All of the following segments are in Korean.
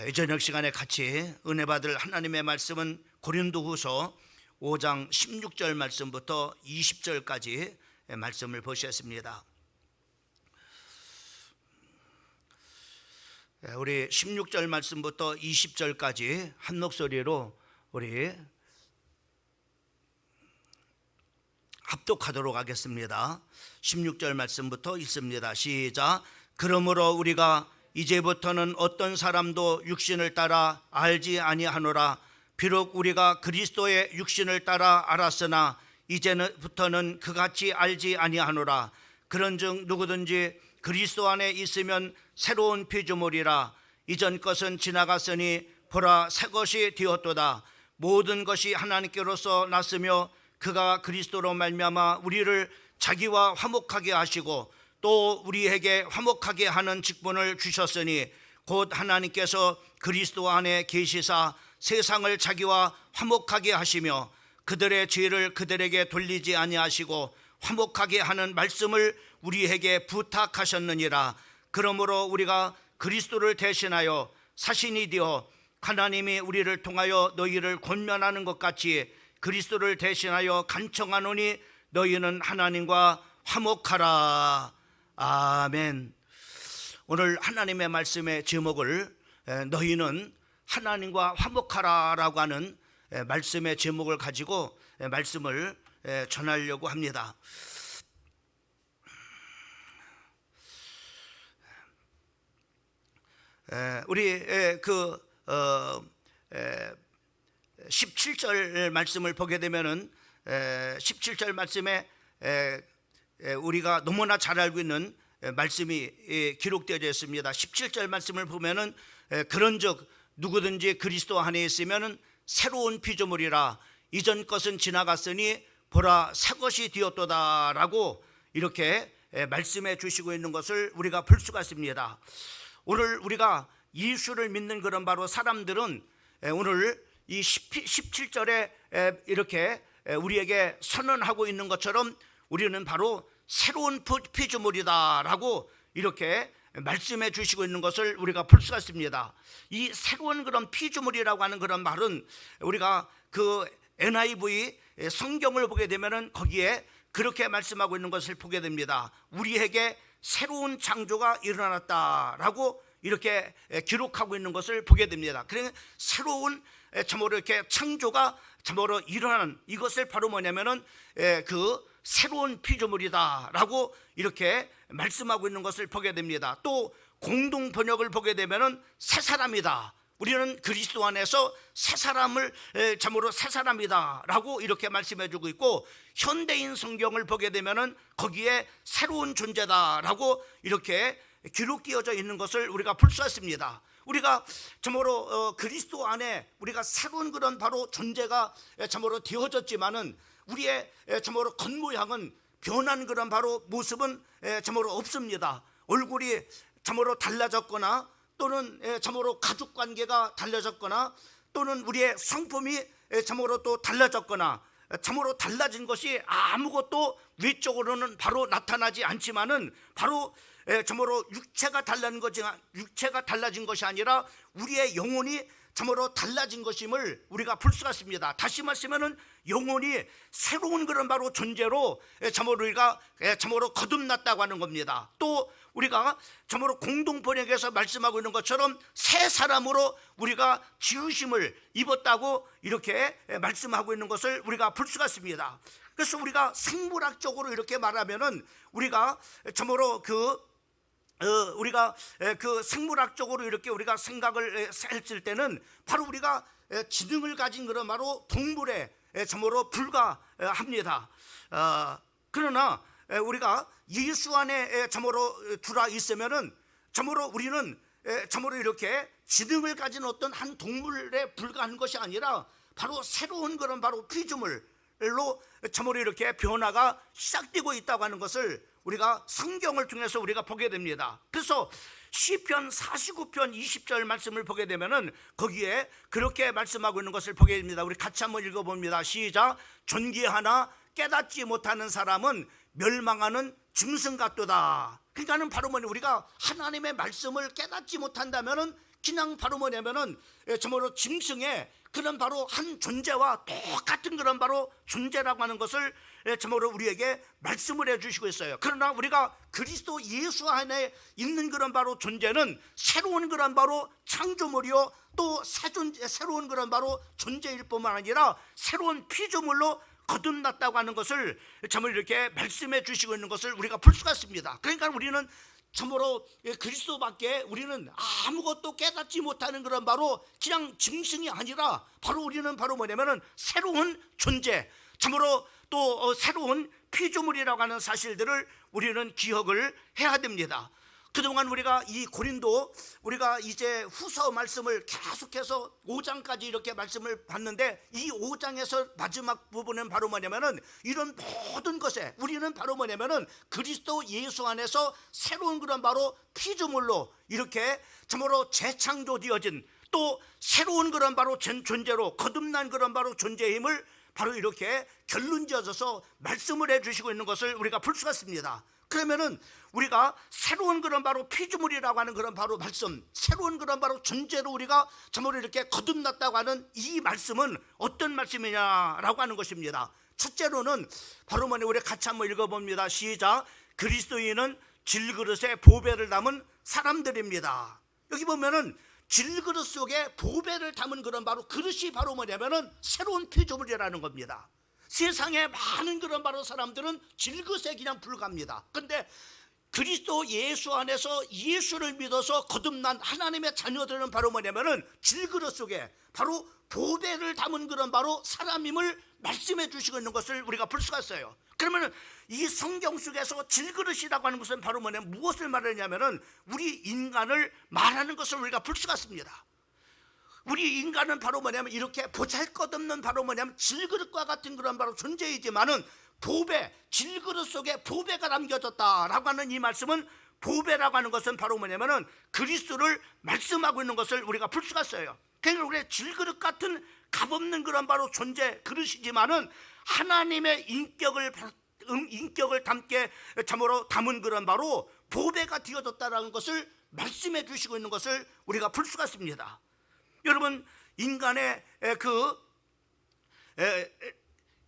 이 저녁 시간에 같이 은혜 받을 하나님의 말씀은 고린도후서 5장 16절 말씀부터 20절까지 말씀을 보셨습니다. 우리 16절 말씀부터 20절까지 한 목소리로 우리 합독하도록 하겠습니다. 16절 말씀부터 읽습니다. 시작. 그러므로 우리가 이제부터는 어떤 사람도 육신을 따라 알지 아니하노라. 비록 우리가 그리스도의 육신을 따라 알았으나 이제부터는 그같이 알지 아니하노라. 그런즉 누구든지 그리스도 안에 있으면 새로운 피조물이라. 이전 것은 지나갔으니 보라 새 것이 되었도다. 모든 것이 하나님께로서 났으며 그가 그리스도로 말미암아 우리를 자기와 화목하게 하시고 또 우리에게 화목하게 하는 직분을 주셨으니 곧 하나님께서 그리스도 안에 계시사 세상을 자기와 화목하게 하시며 그들의 죄를 그들에게 돌리지 아니하시고 화목하게 하는 말씀을 우리에게 부탁하셨느니라. 그러므로 우리가 그리스도를 대신하여 사신이 되어 하나님이 우리를 통하여 너희를 권면하는 것 같이 그리스도를 대신하여 간청하노니 너희는 하나님과 화목하라. 아멘. 오늘 하나님의 말씀의 제목을 너희는 하나님과 화목하라 라고 하는 말씀의 제목을 가지고 말씀을 전하려고 합니다. 우리 17절 말씀을 보게 되면은 17절 말씀에 우리가 너무나 잘 알고 있는 말씀이 기록되어 있습니다. 17절 말씀을 보면은 그런즉 누구든지 그리스도 안에 있으면은 새로운 피조물이라. 이전 것은 지나갔으니 보라 새 것이 되었도다라고 이렇게 말씀해 주시고 있는 것을 우리가 볼 수가 있습니다. 오늘 우리가 예수를 믿는 그런 바로 사람들은 오늘 이 17절에 이렇게 우리에게 선언하고 있는 것처럼 우리는 바로 새로운 피조물이다라고 이렇게 말씀해 주시고 있는 것을 우리가 볼 수가 있습니다. 이 새로운 그런 피조물이라고 하는 그런 말은 우리가 그 NIV 성경을 보게 되면은 거기에 그렇게 말씀하고 있는 것을 보게 됩니다. 우리에게 새로운 창조가 일어났다라고 이렇게 기록하고 있는 것을 보게 됩니다. 그러니까 새로운 참으로 이렇게 창조가 참으로 일어나는 이것을 바로 뭐냐면은 그 새로운 피조물이다라고 이렇게 말씀하고 있는 것을 보게 됩니다. 또 공동 번역을 보게 되면은 새 사람이다. 우리는 그리스도 안에서 새 사람을 참으로 새 사람이다라고 이렇게 말씀해주고 있고, 현대인 성경을 보게 되면은 거기에 새로운 존재다라고 이렇게 기록되어져 있는 것을 우리가 볼 수 있습니다. 우리가 참으로 그리스도 안에 우리가 새로운 그런 바로 존재가 참으로 되어졌지만은 우리의 참으로 겉모양은 변한 그런 바로 모습은 참으로 없습니다. 얼굴이 참으로 달라졌거나 또는 참으로 가족관계가 달라졌거나 또는 우리의 성품이 참으로 또 달라졌거나 참으로 달라진 것이 아무것도 외적으로는 바로 나타나지 않지만은 바로 참으로 육체가 달라진 것이 아니라 우리의 영혼이 참으로 달라진 것임을 우리가 볼 수가 있습니다. 다시 말하면은 영혼이 새로운 그런 바로 존재로 참으로 우리가 참으로 거듭났다고 하는 겁니다. 또 우리가 참으로 공동 번역에서 말씀하고 있는 것처럼 새 사람으로 우리가 지으심을 입었다고 이렇게 말씀하고 있는 것을 우리가 볼 수가 있습니다. 그래서 우리가 생물학적으로 이렇게 말하면은 우리가 참으로 우리가 그 생물학적으로 이렇게 우리가 생각을 했을 때는 바로 우리가 지능을 가진 그런 바로 동물에 참으로 불과합니다. 그러나 우리가 예수 안에 참으로 들어 있으면은 참으로 우리는 참으로 이렇게 지능을 가진 어떤 한 동물에 불과한 것이 아니라 바로 새로운 그런 바로 피조물로 참으로 이렇게 변화가 시작되고 있다고 하는 것을 우리가 성경을 통해서 우리가 보게 됩니다. 그래서 시편 49편 20절 말씀을 보게 되면은 거기에 그렇게 말씀하고 있는 것을 보게 됩니다. 우리 같이 한번 읽어봅니다. 시작. 존귀하나 깨닫지 못하는 사람은 멸망하는 짐승 같도다. 그러니까는 바로 뭐냐, 우리가 하나님의 말씀을 깨닫지 못한다면은 그냥 바로 뭐냐면은 정말로 짐승의 그런 바로 한 존재와 똑같은 그런 바로 존재라고 하는 것을 정말로 우리에게 말씀을 해주시고 있어요. 그러나 우리가 그리스도 예수 안에 있는 그런 바로 존재는 새로운 그런 바로 창조물이요, 또 새로운 그런 바로 존재일 뿐만 아니라 새로운 피조물로 거듭났다고 하는 것을 정말 이렇게 말씀해 주시고 있는 것을 우리가 볼 수가 있습니다. 그러니까 우리는 참으로 그리스도밖에 우리는 아무것도 깨닫지 못하는 그런 바로 그냥 짐승이 아니라 바로 우리는 바로 뭐냐면은 새로운 존재, 참으로 또 새로운 피조물이라고 하는 사실들을 우리는 기억을 해야 됩니다. 그동안 우리가 이 고린도, 우리가 이제 후서 말씀을 계속해서 5장까지 이렇게 말씀을 봤는데, 이 5장에서 마지막 부분은 바로 뭐냐면은 이런 모든 것에 우리는 바로 뭐냐면은 그리스도 예수 안에서 새로운 그런 바로 피조물로 이렇게 참으로 재창조되어진, 또 새로운 그런 바로 존재로 거듭난 그런 바로 존재의 힘을 바로 이렇게 결론지어서 말씀을 해주시고 있는 것을 우리가 볼 수가 있습니다. 그러면은 우리가 새로운 그런 바로 피조물이라고 하는 그런 바로 말씀, 새로운 그런 바로 존재로 우리가 참으로 이렇게 거듭났다고 하는 이 말씀은 어떤 말씀이냐라고 하는 것입니다. 첫째로는 바로 뭐냐, 우리 같이 한번 읽어봅니다. 시작. 그리스도인은 질그릇에 보배를 담은 사람들입니다. 여기 보면은 질그릇 속에 보배를 담은 그런 바로 그릇이 바로 뭐냐면은 새로운 피조물이라는 겁니다. 세상에 많은 그런 바로 사람들은 질그릇에 그냥 불과합니다. 그런데 그리스도 예수 안에서 예수를 믿어서 거듭난 하나님의 자녀들은 바로 뭐냐면은 질그릇 속에 바로 보배를 담은 그런 바로 사람임을 말씀해 주시고 있는 것을 우리가 볼 수가 있어요. 그러면 이 성경 속에서 질그릇이라고 하는 것은 바로 뭐냐면 무엇을 말하냐면은 우리 인간을 말하는 것을 우리가 볼 수가 있습니다. 우리 인간은 바로 뭐냐면 이렇게 보잘것없는 바로 뭐냐면 질그릇과 같은 그런 바로 존재이지만은 보배, 질그릇 속에 보배가 담겨졌다라고 하는 이 말씀은, 보배라고 하는 것은 바로 뭐냐면은 그리스도를 말씀하고 있는 것을 우리가 볼 수가 있어요. 그러니까 우리 질그릇 같은 값없는 그런 바로 존재 그릇이지만은 하나님의 인격을 담게 참으로 담은 그런 바로 보배가 되어졌다라는 것을 말씀해 주시고 있는 것을 우리가 볼 수가 있습니다. 여러분,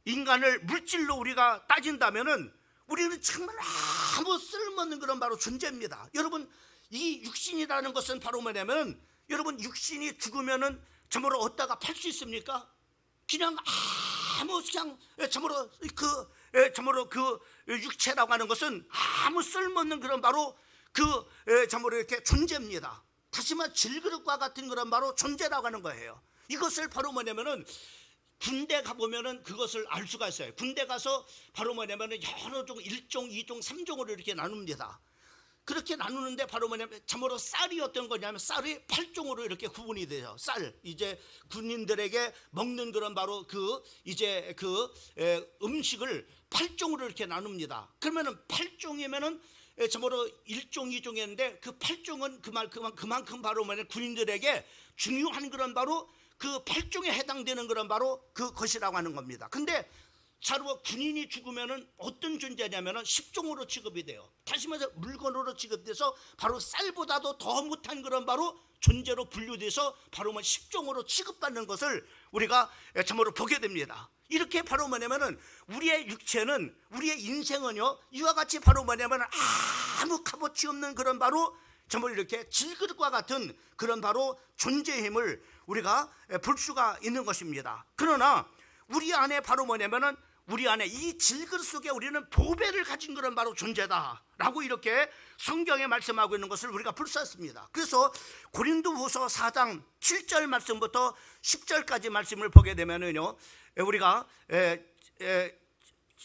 인간을 물질로 우리가 따진다면은 우리는 정말 아무 쓸모없는 그런 바로 존재입니다. 여러분, 이 육신이라는 것은 바로 뭐냐면, 여러분 육신이 죽으면은 참으로 어디다가 팔 수 있습니까? 그냥 참으로 그 육체라고 하는 것은 아무 쓸모없는 그런 바로 참으로 이렇게 존재입니다. 다시 말해 질그릇과 같은 그런 바로 존재라고 하는 거예요. 이것을 바로 뭐냐면은 군대 가보면은 그것을 알 수가 있어요. 군대 가서 바로 뭐냐면은 여러 종, 1종, 2종, 3종으로 이렇게 나눕니다. 그렇게 나누는데 바로 뭐냐면 참으로 쌀이 어떤 거냐면 쌀이 8종으로 이렇게 구분이 돼요. 쌀, 이제 군인들에게 먹는 그런 바로 음식을 8종으로 이렇게 나눕니다. 그러면은 8종이면은 참으로 1종, 2종이었는데 그 8종은 그만큼 바로 뭐냐면 군인들에게 중요한 그런 바로 그 8종에 해당되는 그런 바로 그것이라고 하는 겁니다. 근데 자로 군인이 죽으면은 어떤 존재냐면은 10종으로 취급이 돼요. 다시 말해서 물건으로 취급돼서 바로 쌀보다도 더 못한 그런 바로 존재로 분류돼서 바로 10종으로 취급받는 것을 우리가 참으로 보게 됩니다. 이렇게 바로 뭐냐면은 우리의 육체는, 우리의 인생은요, 이와 같이 바로 뭐냐면 아무 값어치 없는 그런 바로 정말 이렇게 질그릇과 같은 그런 바로 존재의 힘을 우리가 볼 수가 있는 것입니다. 그러나 우리 안에 바로 뭐냐면은 우리 안에 이 질그릇 속에 우리는 보배를 가진 그런 바로 존재다라고 이렇게 성경에 말씀하고 있는 것을 우리가 볼 수 있습니다. 그래서 고린도후서 4장 7절 말씀부터 10절까지 말씀을 보게 되면은요, 우리가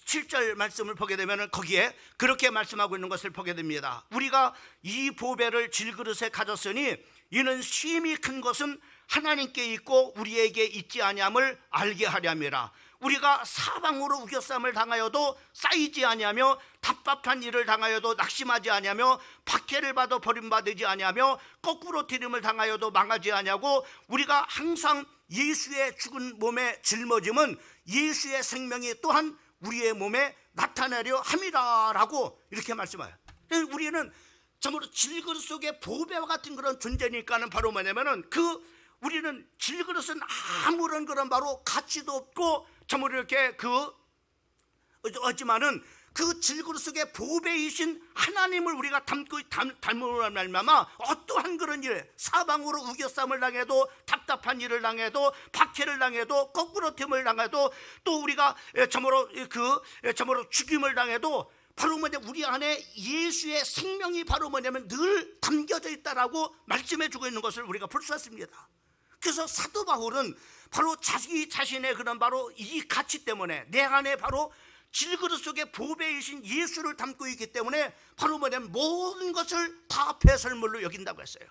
7절 말씀을 보게 되면은 거기에 그렇게 말씀하고 있는 것을 보게 됩니다. 우리가 이 보배를 질그릇에 가졌으니 이는 심히 큰 것은 하나님께 있고 우리에게 있지 아니함을 알게 하려함이라. 우리가 사방으로 우겨쌈을 당하여도 쌓이지 아니하며 답답한 일을 당하여도 낙심하지 아니하며 박해를 받아 버림받지 아니하며 거꾸로 디름을 당하여도 망하지 아니하고 우리가 항상 예수의 죽은 몸에 짊어짐은 예수의 생명이 또한 우리의 몸에 나타나려 함이라라고 이렇게 말씀해요. 우리는 참으로 질그릇 속에 보배와 같은 그런 존재니까는 바로 뭐냐면은 우리는 질그릇은 아무런 그런 바로 가치도 없고 참으로 이렇게 하지만은 그 질그릇 속에 보배이신 하나님을 우리가 닮음으로 말미암아 어떠한 그런 일, 사방으로 우겨쌈을 당해도, 답답한 일을 당해도, 박해를 당해도, 거꾸로됨을 당해도, 또 우리가 참으로 죽임을 당해도 바로 우리 안에 예수의 생명이 바로 뭐냐면 늘 담겨져 있다라고 말씀해 주고 있는 것을 우리가 볼 수 있습니다. 그래서 사도 바울은 바로 자기 자신의 그런 바로 이 가치 때문에 내 안에 바로 질그릇 속에 보배이신 예수를 담고 있기 때문에 바로 뭐냐면 모든 것을 다 배설물로 여긴다고 했어요.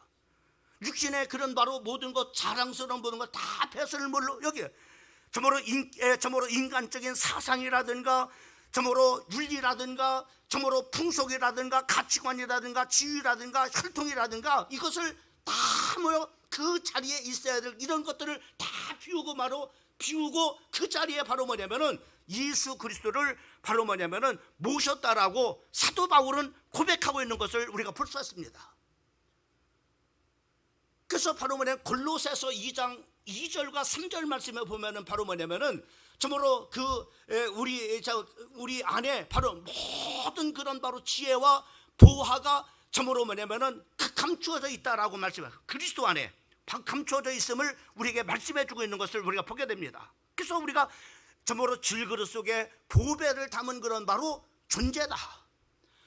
육신의 그런 바로 모든 것, 자랑스러운 모든 것 다 배설물로 여겨요. 참으로 인간적인 사상이라든가, 참으로 윤리라든가, 참으로 풍속이라든가, 가치관이라든가, 지위라든가, 혈통이라든가, 이것을 다 모여 그 자리에 있어야 될 이런 것들을 다 비우고 그 자리에 바로 뭐냐면은 예수 그리스도를 바로 뭐냐면은 모셨다라고 사도 바울은 고백하고 있는 것을 우리가 볼 수 있습니다. 그래서 바로 뭐냐면 골로새서 2장 2절과 3절 말씀에 보면은 바로 뭐냐면은 참으로 우리 안에 바로 모든 그런 바로 지혜와 보화가 참으로 뭐냐면은 감추어져 있다라고 말씀해요. 그리스도 안에 감추어져 있음을 우리에게 말씀해 주고 있는 것을 우리가 보게 됩니다. 그래서 우리가 참으로 질그릇 속에 보배를 담은 그런 바로 존재다.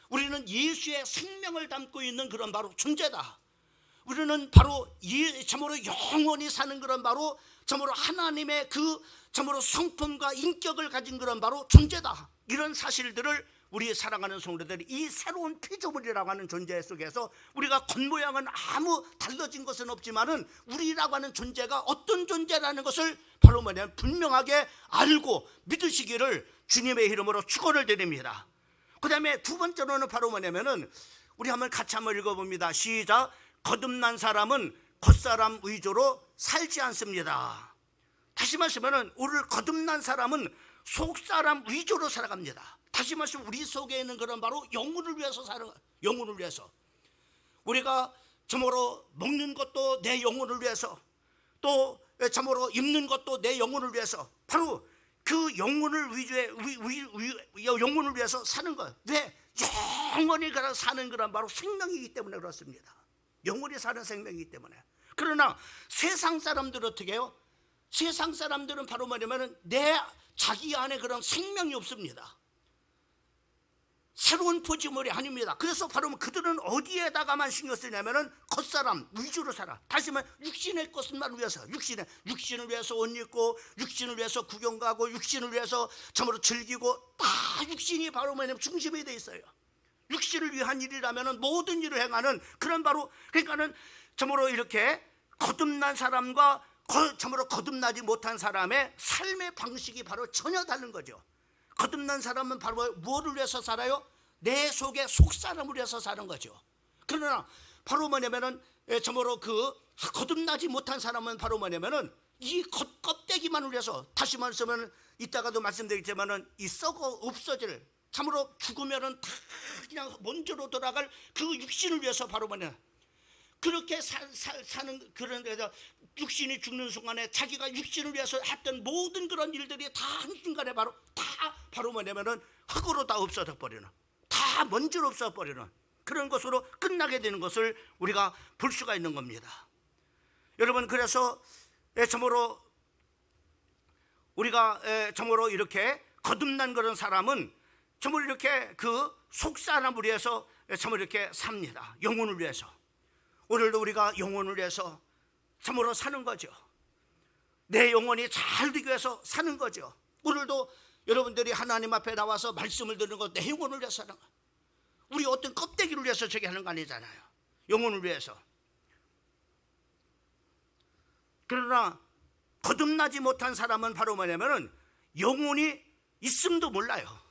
우리는 예수의 생명을 담고 있는 그런 바로 존재다. 우리는 바로 참으로 영원히 사는 그런 바로 참으로 하나님의 참으로 성품과 인격을 가진 그런 바로 존재다. 이런 사실들을 우리 사랑하는 성도들이 이 새로운 피조물이라고 하는 존재 속에서 우리가 겉모양은 아무 달라진 것은 없지만은 우리라고 하는 존재가 어떤 존재라는 것을 바로 뭐냐면 분명하게 알고 믿으시기를 주님의 이름으로 축원을 드립니다. 그 다음에 두 번째로는 바로 뭐냐면은 우리 같이 한번 읽어봅니다. 시작. 거듭난 사람은 겉사람 위주로 살지 않습니다. 다시 말하면은 오늘 거듭난 사람은 속사람 위주로 살아갑니다. 다시 말씀 우리 속에 있는 그런 바로 영혼을 위해서 영혼을 위해서 우리가 참으로 먹는 것도 내 영혼을 위해서, 또 참으로 입는 것도 내 영혼을 위해서, 바로 그 영혼을 영혼을 위해서 사는 것. 왜? 영원히 사는 그런 바로 생명이기 때문에 그렇습니다. 영원히 사는 생명이기 때문에. 그러나 세상 사람들은 어떻게 해요? 세상 사람들은 바로 뭐냐면은 자기 안에 그런 생명이 없습니다. 새로운 포지물이 아닙니다. 그래서 바로 그들은 어디에다가만 신경 쓰냐면은 겉사람 위주로 살아. 다시 말하면 육신의 것만 위해서, 육신을 위해서 옷 입고, 육신을 위해서 구경 가고, 육신을 위해서 참으로 즐기고, 다 육신이 바로 뭐냐면 중심이 돼 있어요. 육신을 위한 일이라면은 모든 일을 행하는 그런 바로, 그러니까는 참으로 이렇게 거듭난 사람과 참으로 거듭나지 못한 사람의 삶의 방식이 바로 전혀 다른 거죠. 거듭난 사람은 바로 무엇을 위해서 살아요? 내 속에 속사람을 위해서 사는 거죠. 그러나 바로 뭐냐면은 참으로 거듭나지 못한 사람은 바로 뭐냐면은 이 겉껍데기만을 위해서, 다시 말하면 이따가도 말씀드리겠지만은 이 썩어 없어질, 참으로 죽으면은 다 그냥 먼지로 돌아갈 그 육신을 위해서 바로 뭐냐 그렇게 사는 그런 데서 육신이 죽는 순간에 자기가 육신을 위해서 했던 모든 그런 일들이 다 한순간에 바로 뭐냐면은 흙으로 다 없어져 버리는, 다 먼지로 없어 버리는 그런 것으로 끝나게 되는 것을 우리가 볼 수가 있는 겁니다. 여러분, 그래서 참으로 우리가 참으로 이렇게 거듭난 그런 사람은 참으로 이렇게 그 속사람을 위해서 참으로 이렇게 삽니다. 영혼을 위해서. 오늘도 우리가 영혼을 위해서 참으로 사는 거죠. 내 영혼이 잘 되기 위해서 사는 거죠. 오늘도 여러분들이 하나님 앞에 나와서 말씀을 듣는 것, 내 영혼을 위해서 하는 거예요. 우리 어떤 껍데기를 위해서 저기 하는 거 아니잖아요. 영혼을 위해서. 그러나 거듭나지 못한 사람은 바로 뭐냐면은 영혼이 있음도 몰라요.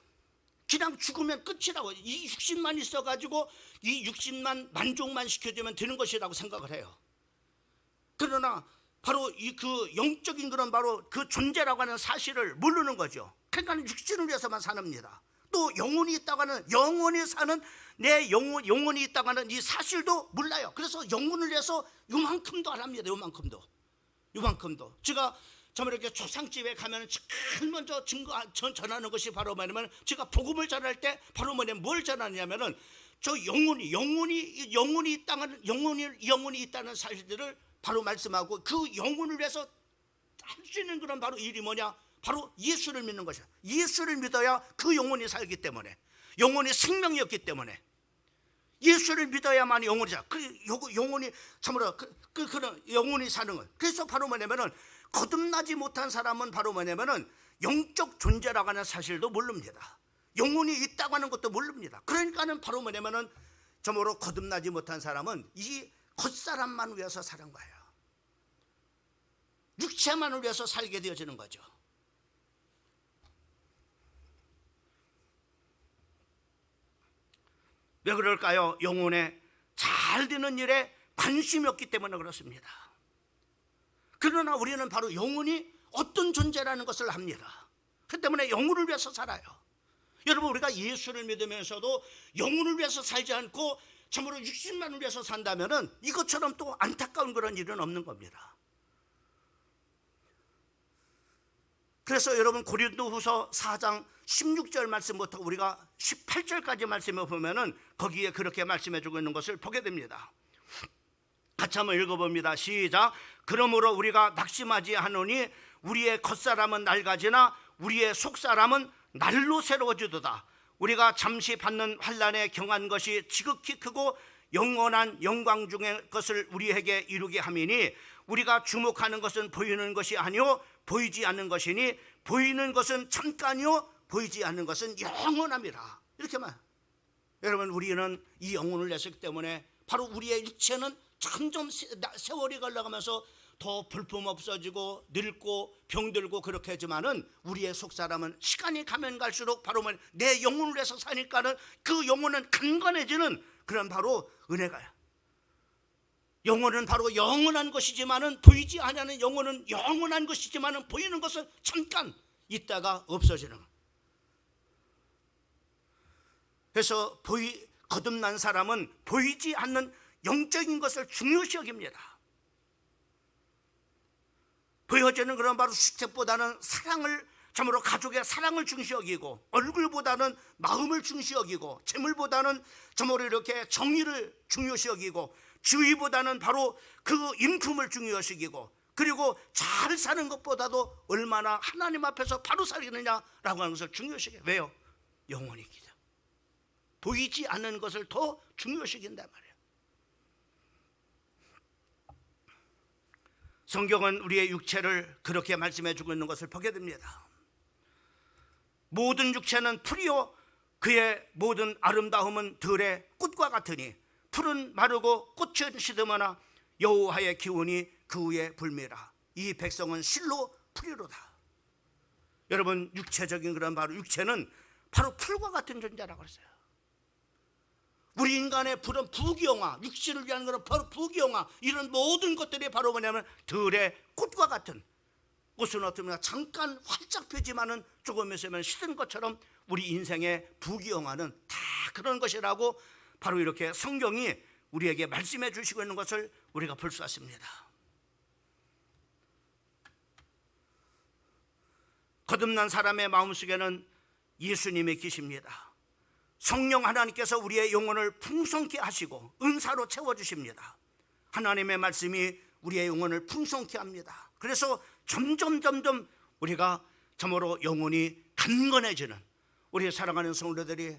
그냥 죽으면 끝이라고, 이 육신만 있어가지고 이 육신만 만족만 시켜주면 되는 것이라고 생각을 해요. 그러나 바로 그 영적인 그런 바로 그 존재라고 하는 사실을 모르는 거죠. 그러니까 육신을 위해서만 삽니다. 또 영혼이 있다고 하는, 영혼이 사는 내 영혼이 있다고 하는 이 사실도 몰라요. 그래서 영혼을 위해서 요만큼도 안 합니다. 요만큼도. 제가 정말 이렇게 조상집에 가면 제일 먼저 전하는 것이 바로 뭐냐면, 제가 복음을 전할 때 바로 뭘 전하냐면은 저 영혼이 있다는 사실들을 바로 말씀하고, 그 영혼을 위해서 할 수 있는 그런 바로 일이 뭐냐? 바로 예수를 믿는 것이야. 예수를 믿어야 그 영혼이 살기 때문에, 영혼이 생명이었기 때문에 예수를 믿어야만 영혼이자. 영혼이 참으로 그런 영혼이 사는 것. 그래서 바로 뭐냐면은 거듭나지 못한 사람은 바로 뭐냐면은 영적 존재라고 하는 사실도 모릅니다. 영혼이 있다고 하는 것도 모릅니다. 그러니까는 바로 뭐냐면은 참으로 거듭나지 못한 사람은 이 겉사람만 위해서 사는 거예요. 육체만을 위해서 살게 되어지는 거죠. 왜 그럴까요? 영혼에 잘 되는 일에 관심이 없기 때문에 그렇습니다. 그러나 우리는 바로 영혼이 어떤 존재라는 것을 압니다. 그 때문에 영혼을 위해서 살아요. 여러분, 우리가 예수를 믿으면서도 영혼을 위해서 살지 않고 참으로 육신만을 위해서 산다면은 이것처럼 또 안타까운 그런 일은 없는 겁니다. 그래서 여러분, 고린도후서 4장 16절 말씀부터 우리가 18절까지 말씀을 보면은 거기에 그렇게 말씀해 주고 있는 것을 보게 됩니다. 같이 한번 읽어봅니다. 시작. 그러므로 우리가 낙심하지 않으니 우리의 겉사람은 낡아지나 우리의 속사람은 날로 새로워지도다. 우리가 잠시 받는 환난에 경한 것이 지극히 크고 영원한 영광 중의 것을 우리에게 이루게 함이니, 우리가 주목하는 것은 보이는 것이 아니요 보이지 않는 것이니, 보이는 것은 잠깐이요 보이지 않는 것은 영원함이라. 이렇게만. 여러분, 우리는 이 영혼을 냈기 때문에 바로 우리의 육체는 점점 세월이 걸러가면서 더 볼품 없어지고 늙고 병들고 그렇게 하지만은 우리의 속사람은 시간이 가면 갈수록 바로 내 영혼을 위해서 사니까는 그 영혼은 강건해지는 그런 바로 은혜가요. 영혼은 바로 영원한 것이지만은 보이지 않는 영혼은 영원한 것이지만은 보이는 것은 잠깐 있다가 없어지는. 그래서 거듭난 사람은 보이지 않는 영적인 것을 중요시 여깁니다. 보여지는 그런 바로 수첩보다는 사랑을, 참으로 가족의 사랑을 중시 여기고, 얼굴보다는 마음을 중시 여기고, 재물보다는 참으로 이렇게 정의를 중요시 여기고, 주의보다는 바로 그 인품을 중요시 여기고, 그리고 잘 사는 것보다도 얼마나 하나님 앞에서 바로 살겠느냐라고 하는 것을 중요시 여겨요. 왜요? 영혼이 있기 때문에. 보이지 않는 것을 더 중요시 여긴단 말이에요. 성경은 우리의 육체를 그렇게 말씀해 주고 있는 것을 보게 됩니다. 모든 육체는 풀이요 그의 모든 아름다움은 들의 꽃과 같으니, 풀은 마르고 꽃은 시드거나 여호와의 기운이 그 위에 불미라. 이 백성은 실로 풀이로다. 여러분, 육체적인 그런 바로 육체는 바로 풀과 같은 존재라고 했어요. 우리 인간의 그런 부귀영화, 육신을 위한 그런 바로 부귀영화, 이런 모든 것들이 바로 뭐냐면 들의 꽃과 같은, 꽃은 어떻습니까? 잠깐 활짝 펴지만은 조금 있으면 시든 것처럼 우리 인생의 부귀영화는 다 그런 것이라고 바로 이렇게 성경이 우리에게 말씀해 주시고 있는 것을 우리가 볼 수 있습니다. 거듭난 사람의 마음속에는 예수님이 계십니다. 성령 하나님께서 우리의 영혼을 풍성케 하시고 은사로 채워주십니다. 하나님의 말씀이 우리의 영혼을 풍성케 합니다. 그래서 점점 우리가 참으로 영혼이 강건해지는, 우리 사랑하는 성도들이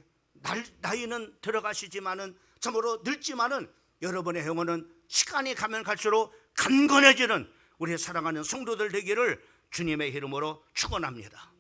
나이는 들어가시지만은 참으로 늙지만은 여러분의 영혼은 시간이 가면 갈수록 강건해지는 우리 사랑하는 성도들 되기를 주님의 이름으로 축원합니다.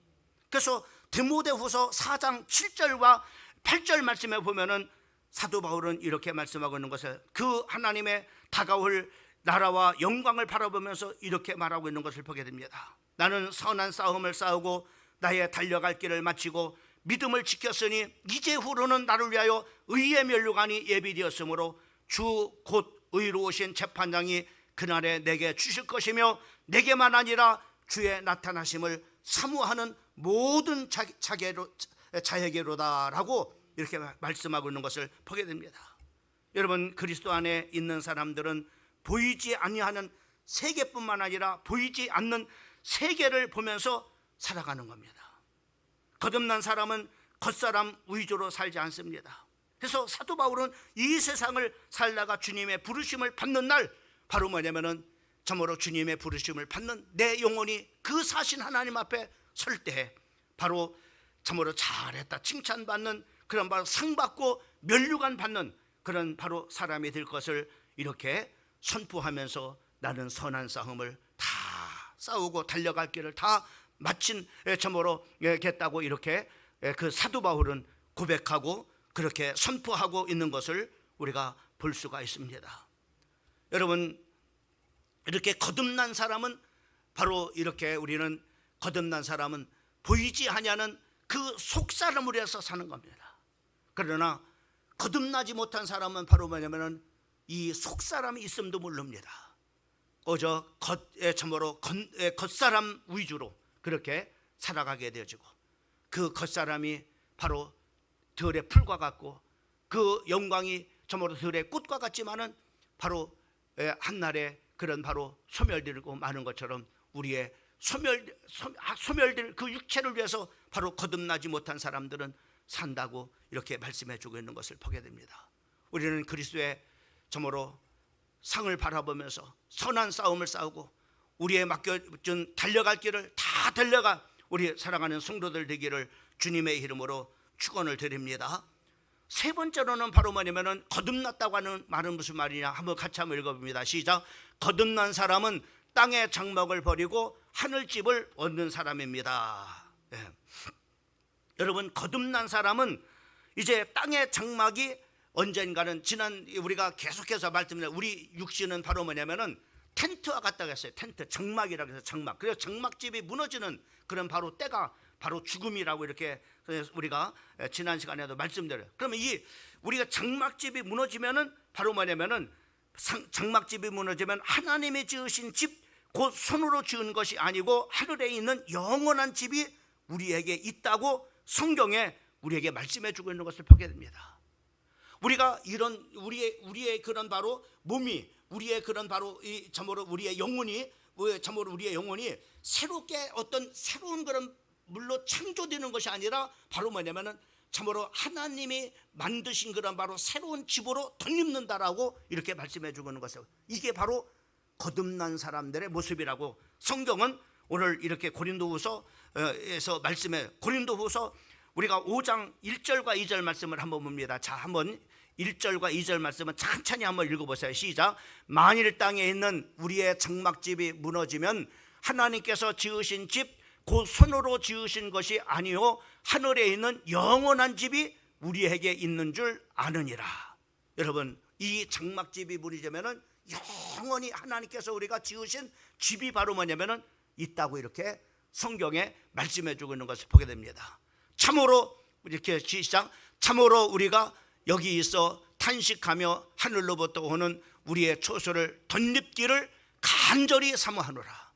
그래서 디모데후서 4장 7절과 8절 말씀에 보면은 사도 바울은 이렇게 말씀하고 있는 것을, 그 하나님의 다가올 나라와 영광을 바라보면서 이렇게 말하고 있는 것을 보게 됩니다. 나는 선한 싸움을 싸우고 나의 달려갈 길을 마치고 믿음을 지켰으니 이제후로는 나를 위하여 의의 면류관이 예비되었으므로 주 곧 의로우신 재판장이 그날에 내게 주실 것이며, 내게만 아니라 주의 나타나심을 사모하는 모든 자에게로다라고 이렇게 말씀하고 있는 것을 보게 됩니다. 여러분, 그리스도 안에 있는 사람들은 보이지 아니하는 세계뿐만 아니라 보이지 않는 세계를 보면서 살아가는 겁니다. 거듭난 사람은 겉사람 위주로 살지 않습니다. 그래서 사도 바울은 이 세상을 살다가 주님의 부르심을 받는 날, 바로 뭐냐면은 참으로 주님의 부르심을 받는 내 영혼이 그 사신 하나님 앞에 설 때 바로 참으로 잘했다 칭찬받는 그런 바로 상받고 면류관 받는 그런 바로 사람이 될 것을 이렇게 선포하면서 나는 선한 싸움을 다 싸우고 달려갈 길을 다 마친 참으로 겠다고 이렇게 그 사도 바울은 고백하고 그렇게 선포하고 있는 것을 우리가 볼 수가 있습니다. 여러분, 이렇게 거듭난 사람은 바로 이렇게 우리는 거듭난 사람은 보이지 아니하는 그 속사람을 위해서 사는 겁니다. 그러나 거듭나지 못한 사람은 바로 뭐냐면은 이 속사람이 있음도 모릅니다. 참으로 겉사람 위주로 그렇게 살아가게 되어지고 그 겉사람이 바로 들의 풀과 같고 그 영광이 참으로 들의 꽃과 같지만은 바로 한날에 그런 바로 소멸되고 마는 것처럼 우리의 소멸될 그 육체를 위해서 바로 거듭나지 못한 사람들은 산다고 이렇게 말씀해 주고 있는 것을 보게 됩니다. 우리는 그리스도의 참으로 상을 바라보면서 선한 싸움을 싸우고 우리의 맡겨준 달려갈 길을 다 달려가 우리 사랑하는 성도들 되기를 주님의 이름으로 축원을 드립니다. 세 번째로는 바로 뭐냐면은 거듭났다고 하는 말은 무슨 말이냐 한번 같이 한번 읽어봅니다. 시작. 거듭난 사람은 땅의 장막을 버리고 하늘집을 얻는 사람입니다. 네. 여러분, 거듭난 사람은 이제 땅의 장막이 언젠가는 지난 우리가 계속해서 말씀드린 우리 육신은 바로 뭐냐면은 텐트와 같다고 했어요. 텐트, 장막이라고 해서 장막. 그래서 장막집이 무너지는 그런 바로 때가 바로 죽음이라고 이렇게 우리가 지난 시간에도 말씀드려요. 그러면 이 우리가 장막집이 무너지면은 바로 뭐냐면은 장막집이 무너지면 하나님이 지으신 집 곧 손으로 지은 것이 아니고 하늘에 있는 영원한 집이 우리에게 있다고 성경에 우리에게 말씀해 주고 있는 것을 보게 됩니다. 우리가 이런 우리의 그런 바로 몸이 우리의 그런 바로 이 참으로 우리의 영혼이 참으로 우리의 영혼이 새롭게 어떤 새로운 그런 물로 창조되는 것이 아니라 바로 뭐냐면은 참으로 하나님이 만드신 그런 바로 새로운 집으로 덧입는다라고 이렇게 말씀해 주고 있는 것이에요. 이게 바로 거듭난 사람들의 모습이라고 성경은 오늘 이렇게 고린도후서에서 말씀해 고린도후서 우리가 5장 1절과 2절 말씀을 한번 봅니다. 자, 한번 1절과 2절 말씀은 천천히 한번 읽어보세요. 시작. 만일 땅에 있는 우리의 장막집이 무너지면 하나님께서 지으신 집 곧 손으로 지으신 것이 아니요 하늘에 있는 영원한 집이 우리에게 있는 줄 아느니라. 여러분, 이 장막집이 무너지면은 영원히 하나님께서 우리가 지으신 집이 바로 뭐냐면은 있다고 이렇게 성경에 말씀해 주고 있는 것을 보게 됩니다. 참으로 이렇게 시작. 참으로 우리가 여기 있어 탄식하며 하늘로부터 오는 우리의 초소를 덧입기를 간절히 사모하노라.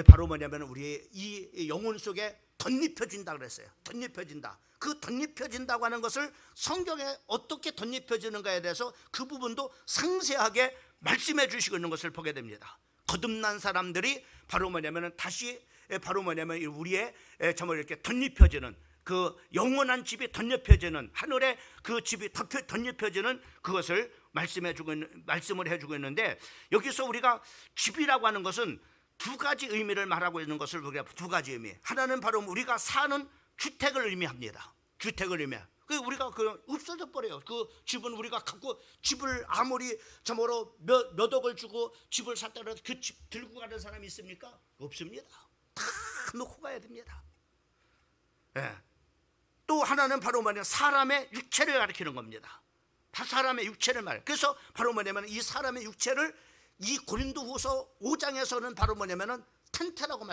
바로 뭐냐면 우리의 이 영혼 속에 덧입혀진다 그랬어요. 덧입혀진다. 그 덧입혀진다고 하는 것을 성경에 어떻게 덧입혀지는가에 대해서 그 부분도 상세하게 말씀해 주시고 있는 것을 보게 됩니다. 거듭난 사람들이 바로 뭐냐면 다시 바로 뭐냐면 우리의 정말 이렇게 덧입혀지는 그 영원한 집이 덧입혀지는 하늘의 그 집이 덧입혀지는 그것을 말씀을 해주고 있는데, 여기서 우리가 집이라고 하는 것은 두 가지 의미를 말하고 있는 것을 우리가 두 가지 의미. 하나는 바로 우리가 사는 주택을 의미합니다. 주택을 의미해요. 우리가 없어져 버려요. 그 집은 우리가 갖고 집을 아무리 참으로 몇 억을 주고 집을 샀다 해도 그 집 들고 가는 사람이 있습니까? 없습니다. 다 놓고 가야 됩니다. 네. 또 하나는 바로 뭐냐면 사람의 육체를 가리키는 겁니다. 다 사람의 육체를 말해요. 그래서 바로 뭐냐면 이 사람의 육체를 이 고린도후서 5장에서는 바로 뭐냐면은 텐트라고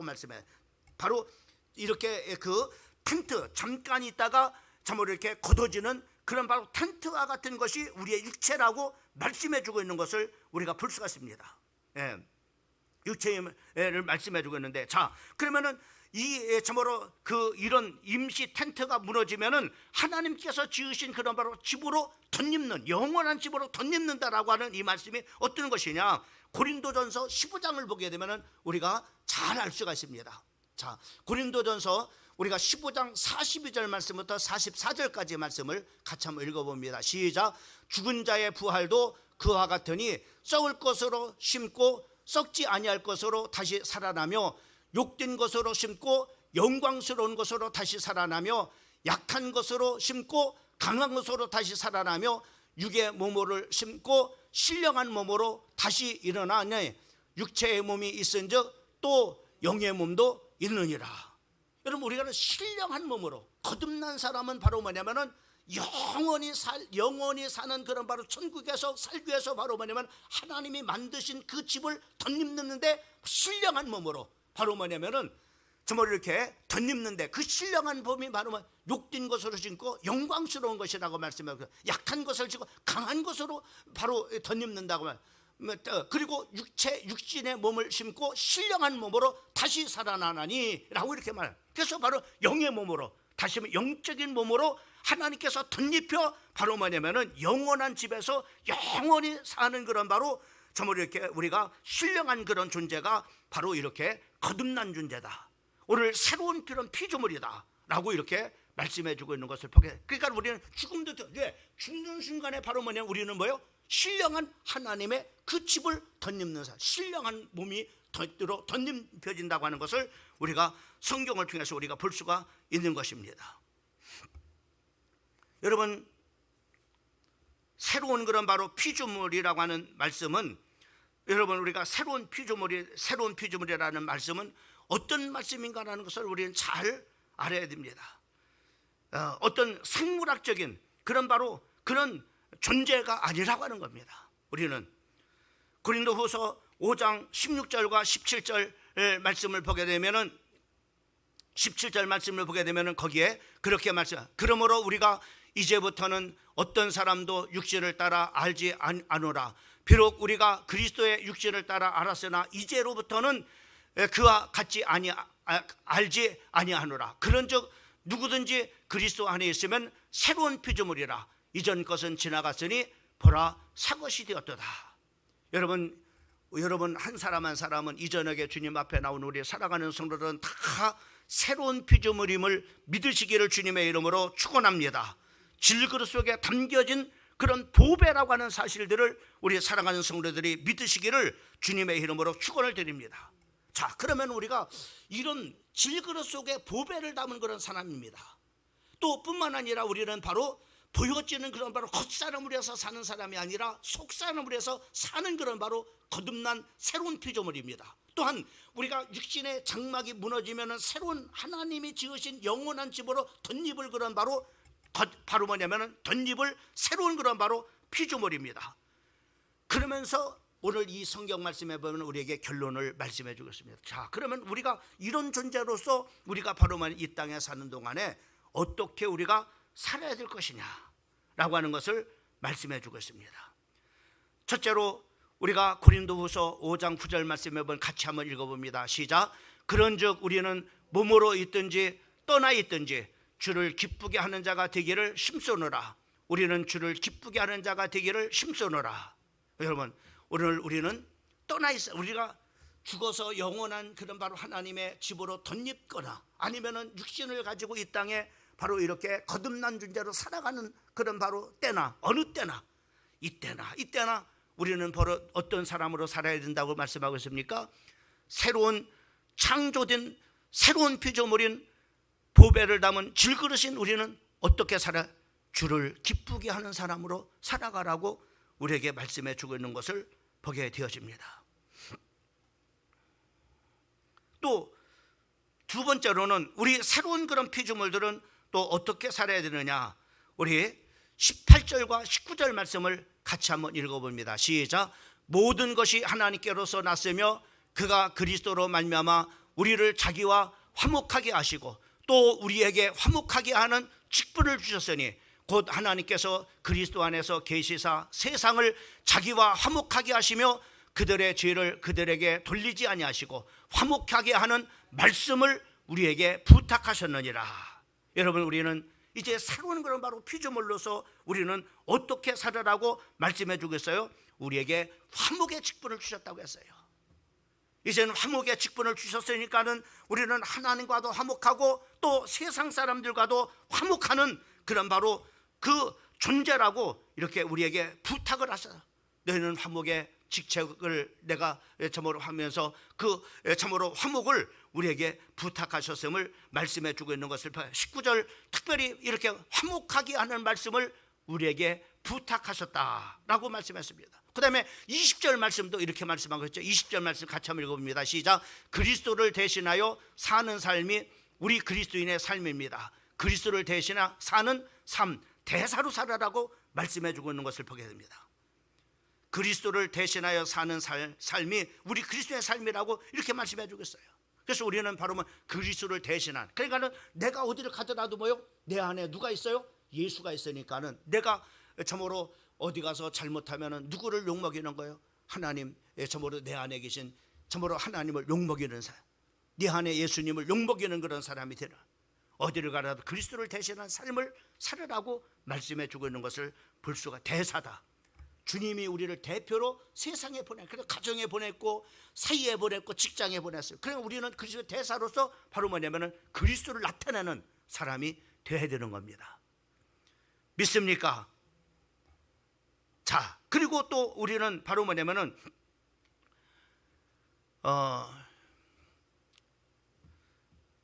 말씀해요. 바로 이렇게 그 텐트 잠깐 있다가 참으로 이렇게 걷어지는 그런 바로 텐트와 같은 것이 우리의 육체라고 말씀해주고 있는 것을 우리가 볼 수가 있습니다. 예. 육체를 말씀해 주고 있는데, 자, 그러면은 이 참으로 이런 임시 텐트가 무너지면은 하나님께서 지으신 그런 바로 집으로 덧입는, 영원한 집으로 덧입는다라고 하는 이 말씀이 어떤 것이냐? 고린도전서 15장을 보게 되면은 우리가 잘 알 수가 있습니다. 자, 고린도전서 우리가 15장 42절 말씀부터 44절까지의 말씀을 같이 한번 읽어봅니다. 시작. 죽은 자의 부활도 그와 같으니 썩을 것으로 심고 썩지 아니할 것으로 다시 살아나며, 욕된 것으로 심고 영광스러운 것으로 다시 살아나며, 약한 것으로 심고 강한 것으로 다시 살아나며, 육의 몸으로 심고 신령한 몸으로 다시 일어나니, 육체의 몸이 있은즉 또 영의 몸도 있느니라. 여러분, 우리가 신령한 몸으로, 거듭난 사람은 바로 뭐냐면은 영원히 사는 그런 바로 천국에서 살기 위해서 바로 뭐냐면 하나님이 만드신 그 집을 덧입는데 신령한 몸으로, 바로 뭐냐면은 정말 이렇게 덧입는데 그 신령한 몸이 바로 욕된 것으로 심고 영광스러운 것이라고 말씀하고, 약한 것을 지고 강한 것으로 바로 덧입는다고 말. 그리고 육신의 몸을 심고 신령한 몸으로 다시 살아나나니 라고 이렇게 말. 그래서 바로 영의 몸으로, 다시 영적인 몸으로 하나님께서 덧입혀 바로 뭐냐면은 영원한 집에서 영원히 사는 그런 바로 정말 이렇게 우리가 신령한 그런 존재가 바로 이렇게 거듭난 존재다. 오늘 새로운 그런 피조물이다 라고 이렇게 말씀해 주고 있는 것을 보게. 그러니까 우리는 죽음도 죽는 순간에 바로 뭐냐면 우리는 뭐요? 신령한 하나님의 그 집을 덧입는 사람, 신령한 몸이 덧입혀진다고 하는 것을 우리가 성경을 통해서 우리가 볼 수가 있는 것입니다. 여러분, 새로운 그런 바로 피조물이라고 하는 말씀은, 여러분, 우리가 새로운 피조물이라는 말씀은 어떤 말씀인가라는 것을 우리는 잘 알아야 됩니다. 어떤 생물학적인 그런 바로 그런 존재가 아니라고 하는 겁니다. 우리는 고린도후서 5장 16절과 17절 말씀을 보게 되면은, 17절 말씀을 보게 되면은 거기에 그렇게 그러므로 우리가 이제부터는 어떤 사람도 육신을 따라 알지 않으라. 비록 우리가 그리스도의 육신을 따라 알았으나 이제로부터는 그와 같이 알지 아니하노라. 그런즉 누구든지 그리스도 안에 있으면 새로운 피조물이라. 이전 것은 지나갔으니 보라 새 것이 되었도다. 여러분 한 사람 한 사람은 이전에 주님 앞에 나온 우리 살아가는 성도들은 다 새로운 피조물임을 믿으시기를 주님의 이름으로 축원합니다. 질그릇 속에 담겨진 그런 보배라고 하는 사실들을 우리 사랑하는 성도들이 믿으시기를 주님의 이름으로 축원을 드립니다. 자, 그러면 우리가 이런 질그릇 속에 보배를 담은 그런 사람입니다. 또 뿐만 아니라 우리는 바로 보여지는 그런 바로 겉사람을 위해서 사는 사람이 아니라 속사람을 위해서 사는 그런 바로 거듭난 새로운 피조물입니다. 또한 우리가 육신의 장막이 무너지면 새로운 하나님이 지으신 영원한 집으로 덧입을 그런 바로 뭐냐면은 덧입을 새로운 그런 바로 피조물입니다. 그러면서 오늘 이 성경 말씀에 보면 우리에게 결론을 말씀해 주겠습니다. 자, 그러면 우리가 이런 존재로서 우리가 바로 이 땅에 사는 동안에 어떻게 우리가 살아야 될 것이냐라고 하는 것을 말씀해 주겠습니다. 첫째로 우리가 고린도후서 5장 9절 말씀에 보면 같이 한번 읽어봅니다. 시작. 그런즉 우리는 몸으로 있든지 떠나 있든지 주를 기쁘게 하는 자가 되기를 힘쓰노라. 우리는 주를 기쁘게 하는 자가 되기를 힘쓰노라. 여러분, 오늘 우리는 떠나 있어. 우리가 죽어서 영원한 그런 바로 하나님의 집으로 덧입거나 아니면은 육신을 가지고 이 땅에 바로 이렇게 거듭난 존재로 살아가는 그런 바로 때나 어느 때나 이때나 우리는 바로 어떤 사람으로 살아야 된다고 말씀하고 있습니까? 새로운 창조된 새로운 피조물인 보배를 담은 질그릇인 우리는 어떻게 살아? 주를 기쁘게 하는 사람으로 살아가라고 우리에게 말씀해 주고 있는 것을 보게 되어집니다. 또 두 번째로는 우리 새로운 그런 피조물들은 또 어떻게 살아야 되느냐? 우리 18절과 19절 말씀을 같이 한번 읽어봅니다. 시작. 모든 것이 하나님께로서 났으며 그가 그리스도로 말미암아 우리를 자기와 화목하게 하시고 또 우리에게 화목하게 하는 직분을 주셨으니 곧 하나님께서 그리스도 안에서 계시사 세상을 자기와 화목하게 하시며 그들의 죄를 그들에게 돌리지 아니하시고 화목하게 하는 말씀을 우리에게 부탁하셨느니라. 여러분, 우리는 이제 새로운 그런 바로 피조물로서 우리는 어떻게 살아라고 말씀해 주겠어요? 우리에게 화목의 직분을 주셨다고 했어요. 이제는 화목의 직분을 주셨으니까는 우리는 하나님과도 화목하고 또 세상 사람들과도 화목하는 그런 바로 그 존재라고 이렇게 우리에게 부탁을 하셔요. 너희는 화목의 직책을 내가 참으로 하면서 그 참으로 화목을 우리에게 부탁하셨음을 말씀해 주고 있는 것을 봐요. 19절 특별히 이렇게 화목하게 하는 말씀을 우리에게 부탁하셨다라고 말씀했습니다. 그 다음에 20절 말씀도 이렇게 말씀하고 있죠. 20절 말씀 같이 한번 읽어봅니다. 시작. 그리스도를 대신하여 사는 삶이 우리 그리스도인의 삶입니다. 그리스도를 대신하 사는 삶, 대사로 살아라고 말씀해 주고 있는 것을 보게 됩니다. 그리스도를 대신하여 사는 삶이 우리 그리스도의 삶이라고 이렇게 말씀해 주겠어요. 그래서 우리는 바로 그리스도를 대신한, 그러니까는 내가 어디를 가더라도 뭐요? 내 안에 누가 있어요? 예수가 있으니까는 내가 참으로 어디 가서 잘못하면은 누구를 욕먹이는 거예요? 하나님, 참으로 내 안에 계신 참으로 하나님을 욕먹이는 사람, 네 안에 예수님을 욕먹이는 그런 사람이 되는, 어디를 가라도 그리스도를 대신한 삶을 살으라고 말씀해 주고 있는 것을 볼 수가. 대사다. 주님이 우리를 대표로 세상에 보내, 그래서 가정에 보냈고 사이에 보냈고 직장에 보냈어요. 그러니까 우리는 그리스도 대사로서 바로 뭐냐면은 그리스도를 나타내는 사람이 되어야 되는 겁니다. 믿습니까? 자, 그리고 또 우리는 바로 뭐냐면은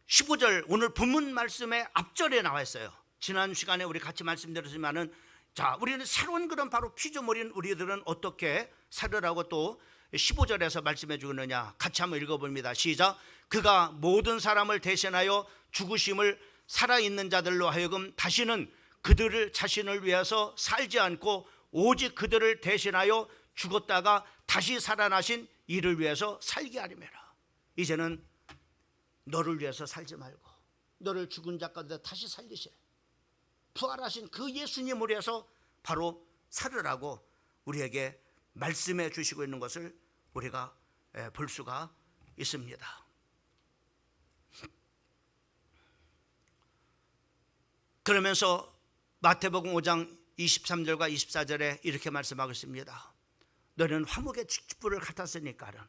15절 오늘 본문 말씀의 앞절에 나와 있어요. 지난 시간에 우리 같이 말씀드렸지만은, 자, 우리는 새로운 그런 바로 피조물인 우리들은 어떻게 살으라고 또 15절에서 말씀해 주느냐, 같이 한번 읽어봅니다. 시작. 그가 모든 사람을 대신하여 죽으심을 살아있는 자들로 하여금 다시는 그들을 자신을 위해서 살지 않고 오직 그들을 대신하여 죽었다가 다시 살아나신 이를 위해서 살게 하리매라. 이제는 너를 위해서 살지 말고 너를 죽은 자 가운데 다시 살리실 부활하신 그 예수님을 위해서 바로 살으라고 우리에게 말씀해 주시고 있는 것을 우리가 볼 수가 있습니다. 그러면서 마태복음 5장 23절과 24절에 이렇게 말씀하고 있습니다. 너는 화목의 직분을 갖았으니까는.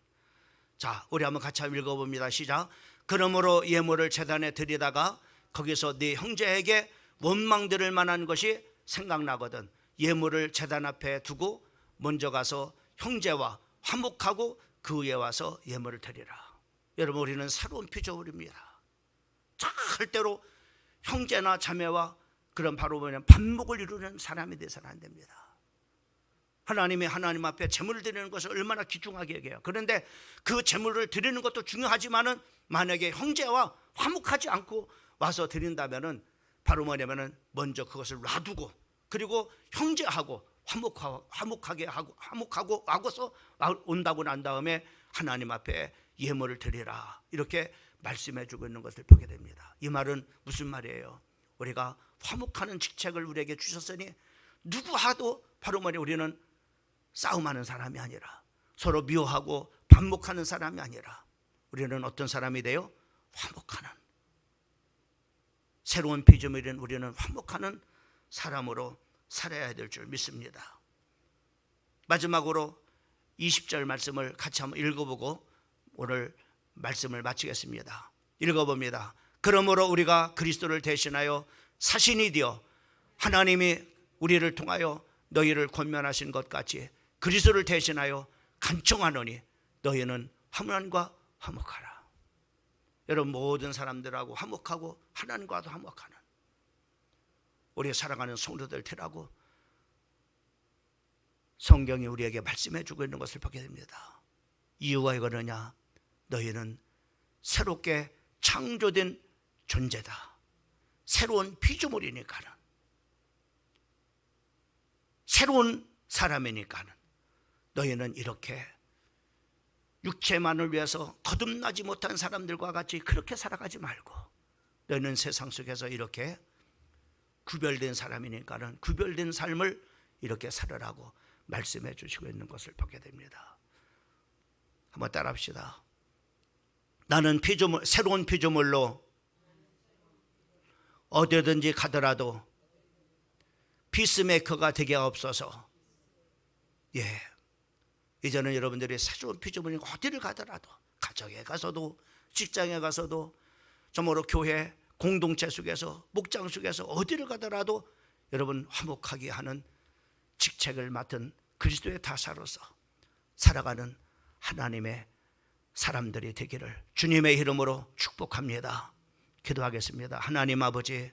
자, 우리 한번 같이 읽어봅니다. 시작. 그러므로 예물을 제단에 드리다가 거기서 네 형제에게 원망 들을 만한 것이 생각나거든 예물을 제단 앞에 두고 먼저 가서 형제와 화목하고 그 위에 와서 예물을 드리라. 여러분, 우리는 새로운 피조물입니다. 절대로 형제나 자매와 그런 바로 뭐냐면 반목을 이루는 사람이 되서는 안 됩니다. 하나님이 하나님 앞에 제물을 드리는 것을 얼마나 귀중하게 여겨요. 그런데 그 제물을 드리는 것도 중요하지만은 만약에 형제와 화목하지 않고 와서 드린다면은 바로 뭐냐면은 먼저 그것을 놔두고 그리고 형제하고 화목하게 하고 하고서 온다고 난 다음에 하나님 앞에 예물을 드리라, 이렇게 말씀해 주고 있는 것을 보게 됩니다. 이 말은 무슨 말이에요? 우리가 화목하는 직책을 우리에게 주셨으니 누구와도 바로 뭐냐, 우리는 싸움하는 사람이 아니라 서로 미워하고 반목하는 사람이 아니라 우리는 어떤 사람이 돼요? 화목하는, 새로운 피조물인 우리는 화목하는 사람으로 살아야 될 줄 믿습니다. 마지막으로 20절 말씀을 같이 한번 읽어보고 오늘 말씀을 마치겠습니다. 읽어봅니다. 그러므로 우리가 그리스도를 대신하여 사신이 되어 하나님이 우리를 통하여 너희를 권면하신 것 같이 그리스도를 대신하여 간청하노니 너희는 하나님과 화목하라. 여러분, 모든 사람들하고 화목하고 하나님과도 화목하는 우리 사랑하는 성도들 되라고 성경이 우리에게 말씀해 주고 있는 것을 보게 됩니다. 이유가 이거느냐? 너희는 새롭게 창조된 존재다. 새로운 피조물이니까는, 새로운 사람이니까는 너희는 이렇게 육체만을 위해서 거듭나지 못한 사람들과 같이 그렇게 살아가지 말고 너희는 세상 속에서 이렇게 구별된 사람이니까는 구별된 삶을 이렇게 살아라고 말씀해 주시고 있는 것을 보게 됩니다. 한번 따라합시다. 나는 피조물, 새로운 피조물로 어디든지 가더라도 피스메이커가 되게 없어서, 예, 이제는 여러분들이 새로운 피조물이 어디를 가더라도, 가정에 가서도 직장에 가서도 정말로 교회 공동체 속에서 목장 속에서 어디를 가더라도 여러분 화목하게 하는 직책을 맡은 그리스도의 다사로서 살아가는 하나님의 사람들이 되기를 주님의 이름으로 축복합니다. 기도하겠습니다. 하나님 아버지,